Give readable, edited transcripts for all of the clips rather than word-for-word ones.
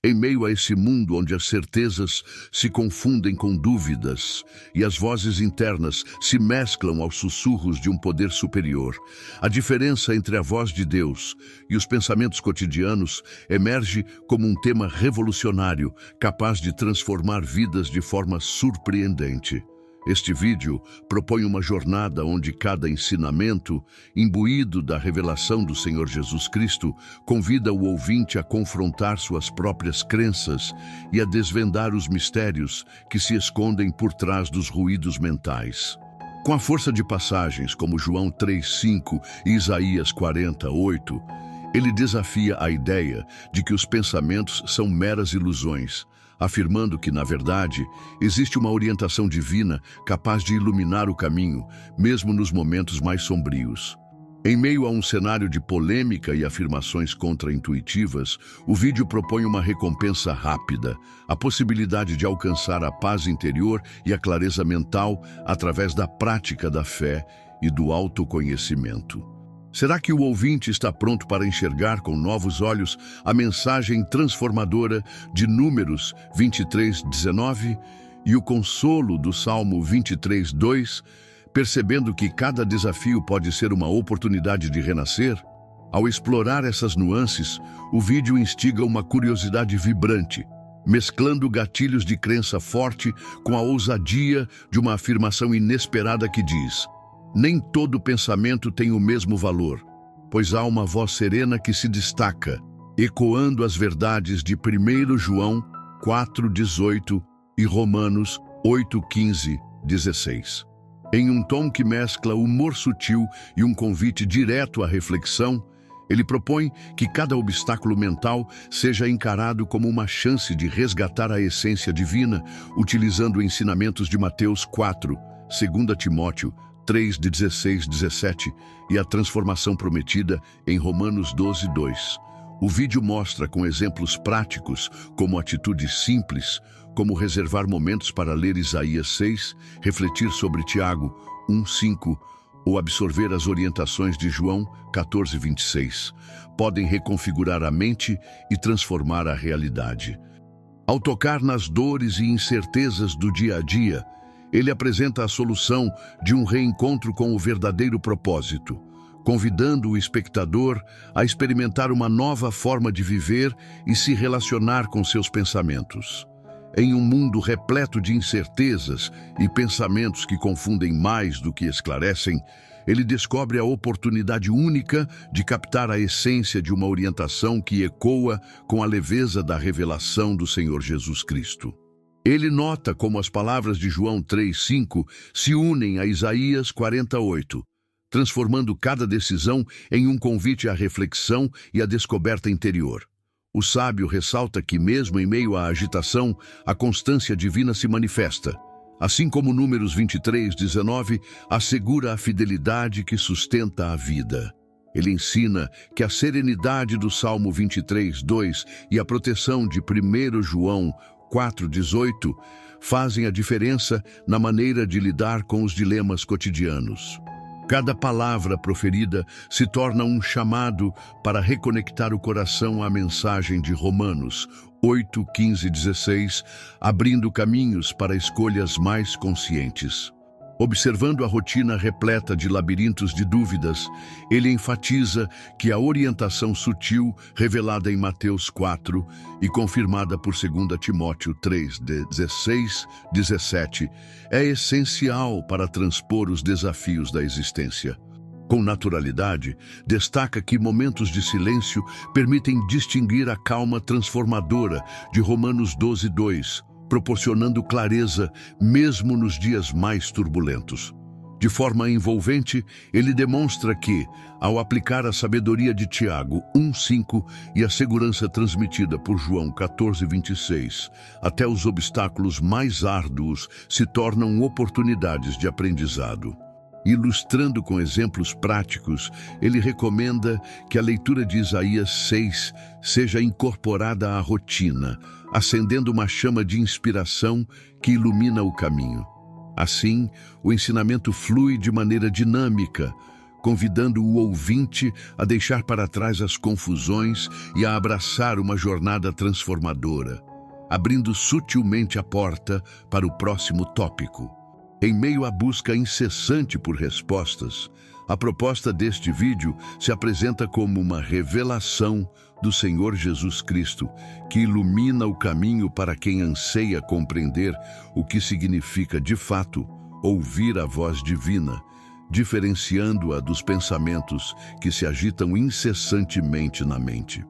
Em meio a esse mundo onde as certezas se confundem com dúvidas e as vozes internas se mesclam aos sussurros de um poder superior, a diferença entre a voz de Deus e os pensamentos cotidianos emerge como um tema revolucionário, capaz de transformar vidas de forma surpreendente. Este vídeo propõe uma jornada onde cada ensinamento, imbuído da revelação do Senhor Jesus Cristo, convida o ouvinte a confrontar suas próprias crenças e a desvendar os mistérios que se escondem por trás dos ruídos mentais. Com a força de passagens como João 3:5 e Isaías 40:8, ele desafia a ideia de que os pensamentos são meras ilusões, afirmando que, na verdade, existe uma orientação divina capaz de iluminar o caminho, mesmo nos momentos mais sombrios. Em meio a um cenário de polêmica e afirmações contraintuitivas, o vídeo propõe uma recompensa rápida, a possibilidade de alcançar a paz interior e a clareza mental através da prática da fé e do autoconhecimento. Será que o ouvinte está pronto para enxergar com novos olhos a mensagem transformadora de Números 23:19 e o consolo do Salmo 23:2, percebendo que cada desafio pode ser uma oportunidade de renascer? Ao explorar essas nuances, o vídeo instiga uma curiosidade vibrante, mesclando gatilhos de crença forte com a ousadia de uma afirmação inesperada que diz: nem todo pensamento tem o mesmo valor, pois há uma voz serena que se destaca, ecoando as verdades de 1 João 4:18 e Romanos 8:15-16. Em um tom que mescla humor sutil e um convite direto à reflexão, ele propõe que cada obstáculo mental seja encarado como uma chance de resgatar a essência divina, utilizando ensinamentos de Mateus 4, 2 Timóteo 3:16-17 e a transformação prometida em Romanos 12:2. O vídeo mostra com exemplos práticos como atitudes simples, como reservar momentos para ler Isaías 6, refletir sobre Tiago 1:5 ou absorver as orientações de João 14:26, podem reconfigurar a mente e transformar a realidade. Ao tocar nas dores e incertezas do dia a dia, ele apresenta a solução de um reencontro com o verdadeiro propósito, convidando o espectador a experimentar uma nova forma de viver e se relacionar com seus pensamentos. Em um mundo repleto de incertezas e pensamentos que confundem mais do que esclarecem, ele descobre a oportunidade única de captar a essência de uma orientação que ecoa com a leveza da revelação do Senhor Jesus Cristo. Ele nota como as palavras de João 3:5 se unem a Isaías 48, transformando cada decisão em um convite à reflexão e à descoberta interior. O sábio ressalta que, mesmo em meio à agitação, a constância divina se manifesta. Assim como Números 23:19 assegura a fidelidade que sustenta a vida. Ele ensina que a serenidade do Salmo 23:2 e a proteção de 1 João 4:18 fazem a diferença na maneira de lidar com os dilemas cotidianos. Cada palavra proferida se torna um chamado para reconectar o coração à mensagem de Romanos 8:15-16, abrindo caminhos para escolhas mais conscientes. Observando a rotina repleta de labirintos de dúvidas, ele enfatiza que a orientação sutil, revelada em Mateus 4 e confirmada por 2 Timóteo 3:16-17, é essencial para transpor os desafios da existência. Com naturalidade, destaca que momentos de silêncio permitem distinguir a calma transformadora de Romanos 12:2, proporcionando clareza mesmo nos dias mais turbulentos. De forma envolvente, ele demonstra que, ao aplicar a sabedoria de Tiago 1:5 e a segurança transmitida por João 14:26, até os obstáculos mais árduos se tornam oportunidades de aprendizado. Ilustrando com exemplos práticos, ele recomenda que a leitura de Isaías 6 seja incorporada à rotina, acendendo uma chama de inspiração que ilumina o caminho. Assim, o ensinamento flui de maneira dinâmica, convidando o ouvinte a deixar para trás as confusões e a abraçar uma jornada transformadora, abrindo sutilmente a porta para o próximo tópico. Em meio à busca incessante por respostas, a proposta deste vídeo se apresenta como uma revelação do Senhor Jesus Cristo, que ilumina o caminho para quem anseia compreender o que significa, de fato, ouvir a voz divina, diferenciando-a dos pensamentos que se agitam incessantemente na mente.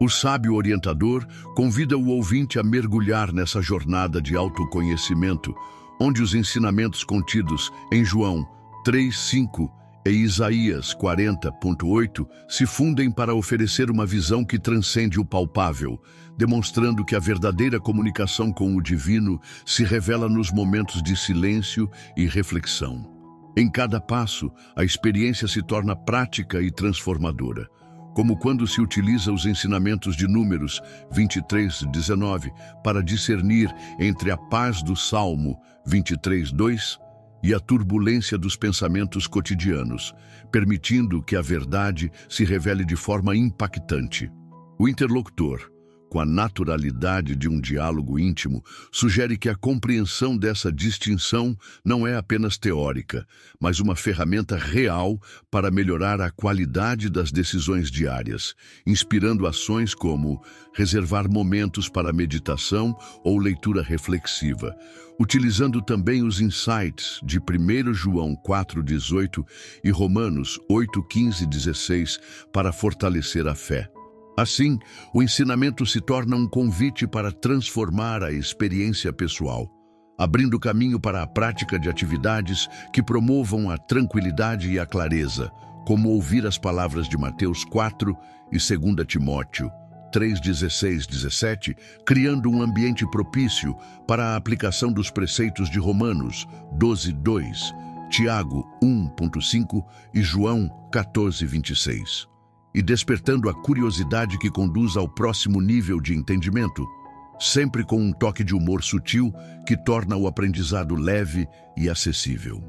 O sábio orientador convida o ouvinte a mergulhar nessa jornada de autoconhecimento, onde os ensinamentos contidos em João 3:5 e Isaías 40:8 se fundem para oferecer uma visão que transcende o palpável, demonstrando que a verdadeira comunicação com o divino se revela nos momentos de silêncio e reflexão. Em cada passo, a experiência se torna prática e transformadora, como quando se utiliza os ensinamentos de Números 23:19 para discernir entre a paz do Salmo 23:2 e a turbulência dos pensamentos cotidianos, permitindo que a verdade se revele de forma impactante. O interlocutor, com a naturalidade de um diálogo íntimo, sugere que a compreensão dessa distinção não é apenas teórica, mas uma ferramenta real para melhorar a qualidade das decisões diárias, inspirando ações como reservar momentos para meditação ou leitura reflexiva, utilizando também os insights de 1 João 4:18 e Romanos 8:15-16 para fortalecer a fé. Assim, o ensinamento se torna um convite para transformar a experiência pessoal, abrindo caminho para a prática de atividades que promovam a tranquilidade e a clareza, como ouvir as palavras de Mateus 4 e 2 Timóteo 3:16-17, criando um ambiente propício para a aplicação dos preceitos de Romanos 12:2, Tiago 1:5 e João 14:26. E despertando a curiosidade que conduz ao próximo nível de entendimento, sempre com um toque de humor sutil que torna o aprendizado leve e acessível.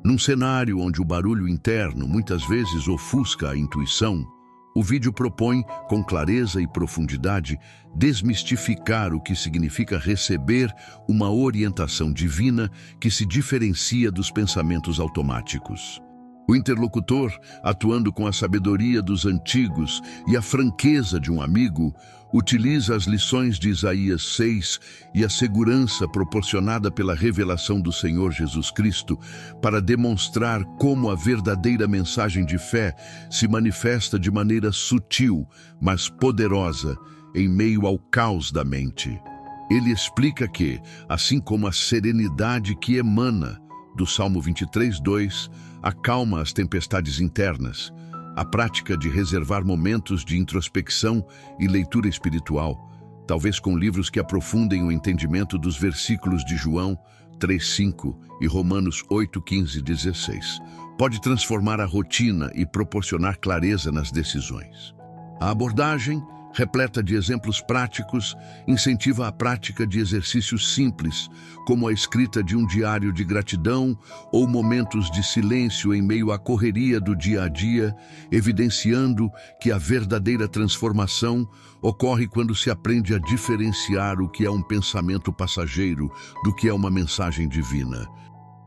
Num cenário onde o barulho interno muitas vezes ofusca a intuição, o vídeo propõe, com clareza e profundidade, desmistificar o que significa receber uma orientação divina que se diferencia dos pensamentos automáticos. O interlocutor, atuando com a sabedoria dos antigos e a franqueza de um amigo, utiliza as lições de Isaías 6 e a segurança proporcionada pela revelação do Senhor Jesus Cristo para demonstrar como a verdadeira mensagem de fé se manifesta de maneira sutil, mas poderosa, em meio ao caos da mente. Ele explica que, assim como a serenidade que emana do Salmo 23:2 acalma as tempestades internas, a prática de reservar momentos de introspecção e leitura espiritual, talvez com livros que aprofundem o entendimento dos versículos de João 3:5 e Romanos 8:15-16, pode transformar a rotina e proporcionar clareza nas decisões. A abordagem, repleta de exemplos práticos, incentiva a prática de exercícios simples, como a escrita de um diário de gratidão ou momentos de silêncio em meio à correria do dia a dia, evidenciando que a verdadeira transformação ocorre quando se aprende a diferenciar o que é um pensamento passageiro do que é uma mensagem divina.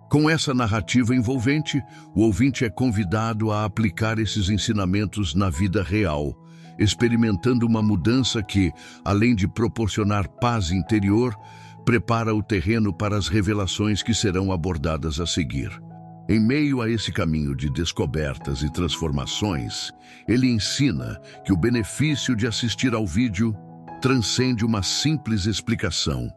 Com essa narrativa envolvente, o ouvinte é convidado a aplicar esses ensinamentos na vida real, experimentando uma mudança que, além de proporcionar paz interior, prepara o terreno para as revelações que serão abordadas a seguir. Em meio a esse caminho de descobertas e transformações, ele ensina que o benefício de assistir ao vídeo transcende uma simples explicação,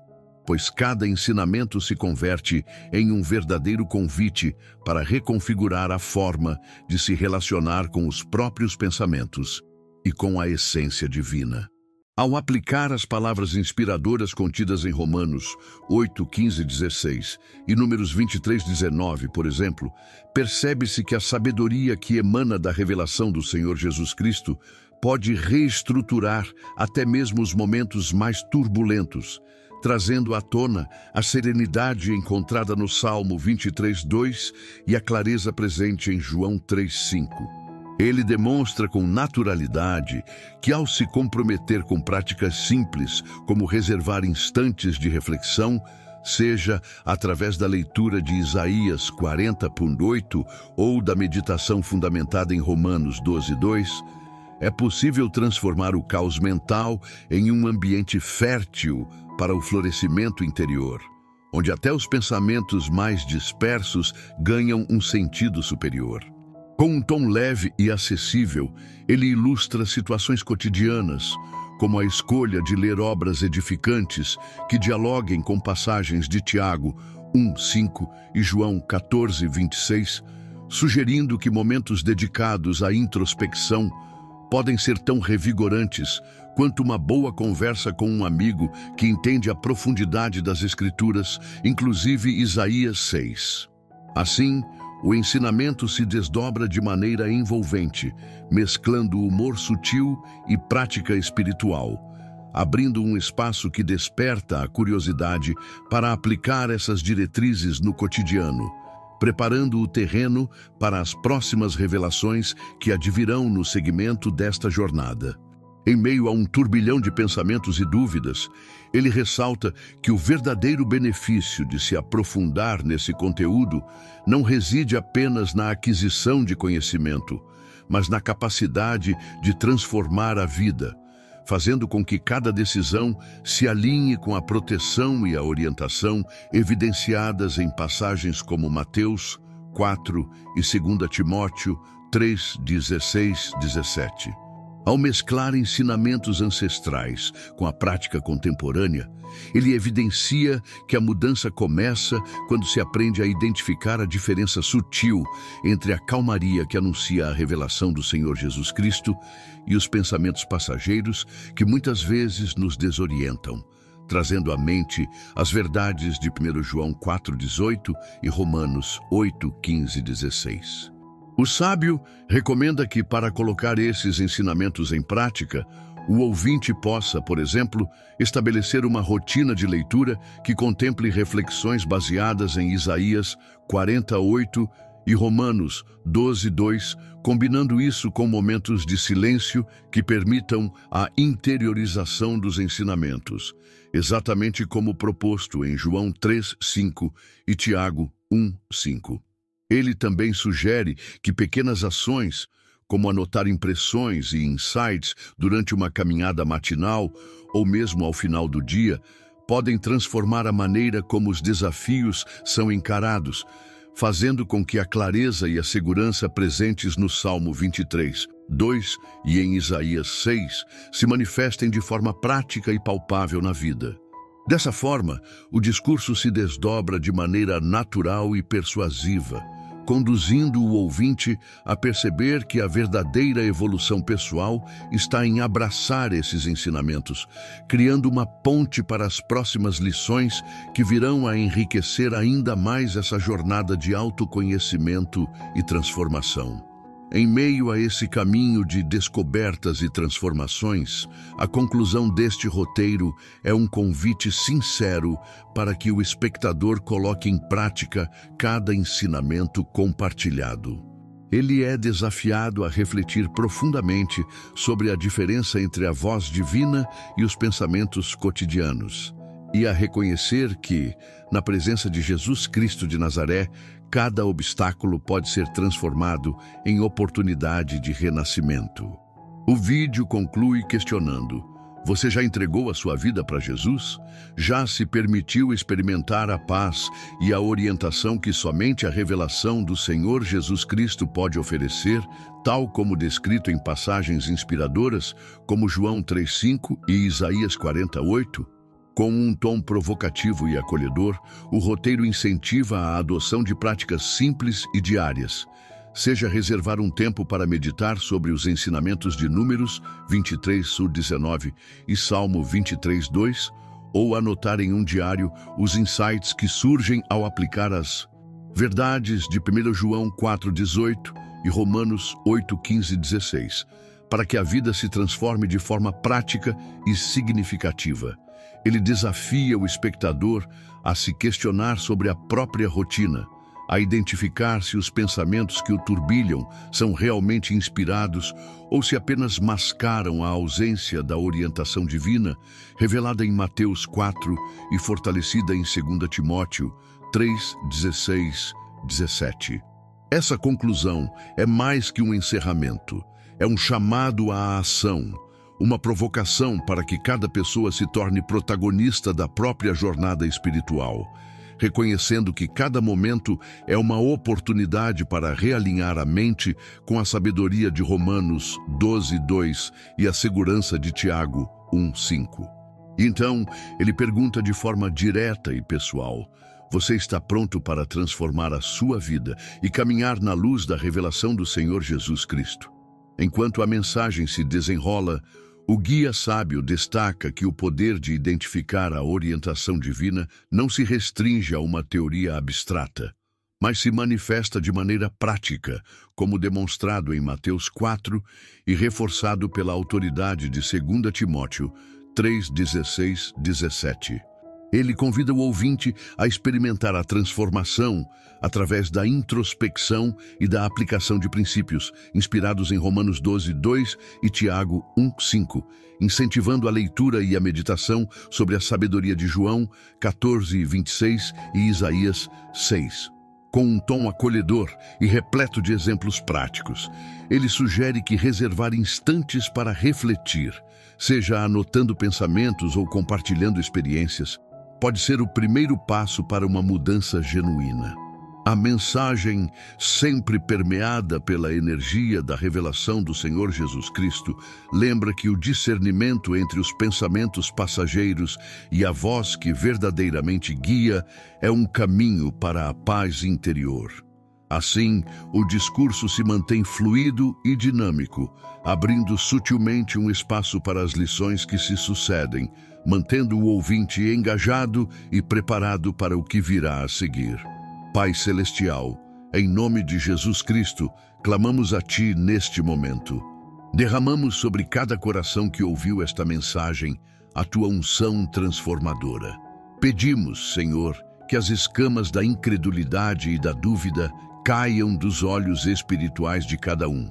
pois cada ensinamento se converte em um verdadeiro convite para reconfigurar a forma de se relacionar com os próprios pensamentos e com a essência divina. Ao aplicar as palavras inspiradoras contidas em Romanos 8:15-16 e Números 23:19, por exemplo, percebe-se que a sabedoria que emana da revelação do Senhor Jesus Cristo pode reestruturar até mesmo os momentos mais turbulentos, trazendo à tona a serenidade encontrada no Salmo 23:2 e a clareza presente em João 3:5. Ele demonstra com naturalidade que, ao se comprometer com práticas simples, como reservar instantes de reflexão, seja através da leitura de Isaías 40:8 ou da meditação fundamentada em Romanos 12:2, é possível transformar o caos mental em um ambiente fértil para o florescimento interior, onde até os pensamentos mais dispersos ganham um sentido superior. Com um tom leve e acessível, ele ilustra situações cotidianas, como a escolha de ler obras edificantes que dialoguem com passagens de Tiago 1:5 e João 14:26, sugerindo que momentos dedicados à introspecção podem ser tão revigorantes quanto uma boa conversa com um amigo que entende a profundidade das Escrituras, inclusive Isaías 6. Assim, o ensinamento se desdobra de maneira envolvente, mesclando humor sutil e prática espiritual, abrindo um espaço que desperta a curiosidade para aplicar essas diretrizes no cotidiano, preparando o terreno para as próximas revelações que advirão no segmento desta jornada. Em meio a um turbilhão de pensamentos e dúvidas, ele ressalta que o verdadeiro benefício de se aprofundar nesse conteúdo não reside apenas na aquisição de conhecimento, mas na capacidade de transformar a vida, fazendo com que cada decisão se alinhe com a proteção e a orientação evidenciadas em passagens como Mateus 4 e 2 Timóteo 3:16-17. Ao mesclar ensinamentos ancestrais com a prática contemporânea, ele evidencia que a mudança começa quando se aprende a identificar a diferença sutil entre a calmaria que anuncia a revelação do Senhor Jesus Cristo e os pensamentos passageiros que muitas vezes nos desorientam, trazendo à mente as verdades de 1 João 4:18 e Romanos 8:15-16. O sábio recomenda que, para colocar esses ensinamentos em prática, o ouvinte possa, por exemplo, estabelecer uma rotina de leitura que contemple reflexões baseadas em Isaías 40:8 e Romanos 12:2, combinando isso com momentos de silêncio que permitam a interiorização dos ensinamentos, exatamente como proposto em João 3:5 e Tiago 1:5. Ele também sugere que pequenas ações, como anotar impressões e insights durante uma caminhada matinal ou mesmo ao final do dia, podem transformar a maneira como os desafios são encarados, fazendo com que a clareza e a segurança presentes no Salmo 23:2 e em Isaías 6 se manifestem de forma prática e palpável na vida. Dessa forma, o discurso se desdobra de maneira natural e persuasiva, conduzindo o ouvinte a perceber que a verdadeira evolução pessoal está em abraçar esses ensinamentos, criando uma ponte para as próximas lições que virão a enriquecer ainda mais essa jornada de autoconhecimento e transformação. Em meio a esse caminho de descobertas e transformações, a conclusão deste roteiro é um convite sincero para que o espectador coloque em prática cada ensinamento compartilhado. Ele é desafiado a refletir profundamente sobre a diferença entre a voz divina e os pensamentos cotidianos, e a reconhecer que, na presença de Jesus Cristo de Nazaré, cada obstáculo pode ser transformado em oportunidade de renascimento. O vídeo conclui questionando: você já entregou a sua vida para Jesus? Já se permitiu experimentar a paz e a orientação que somente a revelação do Senhor Jesus Cristo pode oferecer, tal como descrito em passagens inspiradoras como João 3:5 e Isaías 40:8? Com um tom provocativo e acolhedor, o roteiro incentiva a adoção de práticas simples e diárias, seja reservar um tempo para meditar sobre os ensinamentos de Números 23:19 e Salmo 23:2, ou anotar em um diário os insights que surgem ao aplicar as verdades de 1 João 4:18 e Romanos 8:15-16, para que a vida se transforme de forma prática e significativa. ele desafia o espectador a se questionar sobre a própria rotina, a identificar se os pensamentos que o turbilham são realmente inspirados ou se apenas mascaram a ausência da orientação divina, revelada em Mateus 4 e fortalecida em 2 Timóteo 3, 16, 17. Essa conclusão é mais que um encerramento, é um chamado à ação, uma provocação para que cada pessoa se torne protagonista da própria jornada espiritual, reconhecendo que cada momento é uma oportunidade para realinhar a mente com a sabedoria de Romanos 12:2 e a segurança de Tiago 1:5. Então, ele pergunta de forma direta e pessoal: você está pronto para transformar a sua vida e caminhar na luz da revelação do Senhor Jesus Cristo? Enquanto a mensagem se desenrola, o guia sábio destaca que o poder de identificar a orientação divina não se restringe a uma teoria abstrata, mas se manifesta de maneira prática, como demonstrado em Mateus 4 e reforçado pela autoridade de 2 Timóteo 3, 16, 17. Ele convida o ouvinte a experimentar a transformação através da introspecção e da aplicação de princípios, inspirados em Romanos 12:2 e Tiago 1:5, incentivando a leitura e a meditação sobre a sabedoria de João 14:26 e Isaías 6. Com um tom acolhedor e repleto de exemplos práticos, ele sugere que reservar instantes para refletir, seja anotando pensamentos ou compartilhando experiências, pode ser o primeiro passo para uma mudança genuína. A mensagem, sempre permeada pela energia da revelação do Senhor Jesus Cristo, lembra que o discernimento entre os pensamentos passageiros e a voz que verdadeiramente guia é um caminho para a paz interior. Assim, o discurso se mantém fluido e dinâmico, abrindo sutilmente um espaço para as lições que se sucedem, mantendo o ouvinte engajado e preparado para o que virá a seguir. Pai Celestial, em nome de Jesus Cristo, clamamos a Ti neste momento. Derramamos sobre cada coração que ouviu esta mensagem a Tua unção transformadora. Pedimos, Senhor, que as escamas da incredulidade e da dúvida caiam dos olhos espirituais de cada um,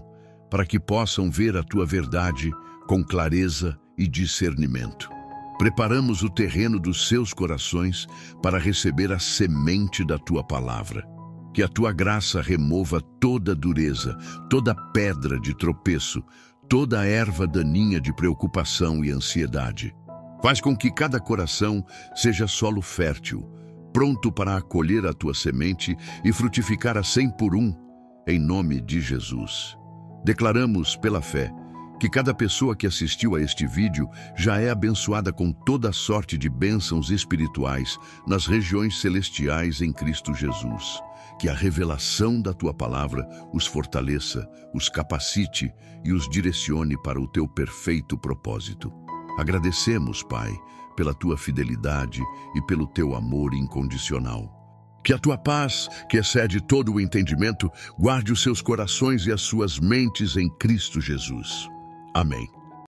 para que possam ver a Tua verdade com clareza e discernimento. Preparamos o terreno dos seus corações para receber a semente da Tua palavra. Que a Tua graça remova toda dureza, toda pedra de tropeço, toda erva daninha de preocupação e ansiedade. Faz com que cada coração seja solo fértil, pronto para acolher a Tua semente e frutificar a 100 por 1, em nome de Jesus. Declaramos pela fé que cada pessoa que assistiu a este vídeo já é abençoada com toda sorte de bênçãos espirituais nas regiões celestiais em Cristo Jesus. Que a revelação da Tua palavra os fortaleça, os capacite e os direcione para o Teu perfeito propósito. Agradecemos, Pai, pela Tua fidelidade e pelo Teu amor incondicional. Que a Tua paz, que excede todo o entendimento, guarde os seus corações e as suas mentes em Cristo Jesus. Amém.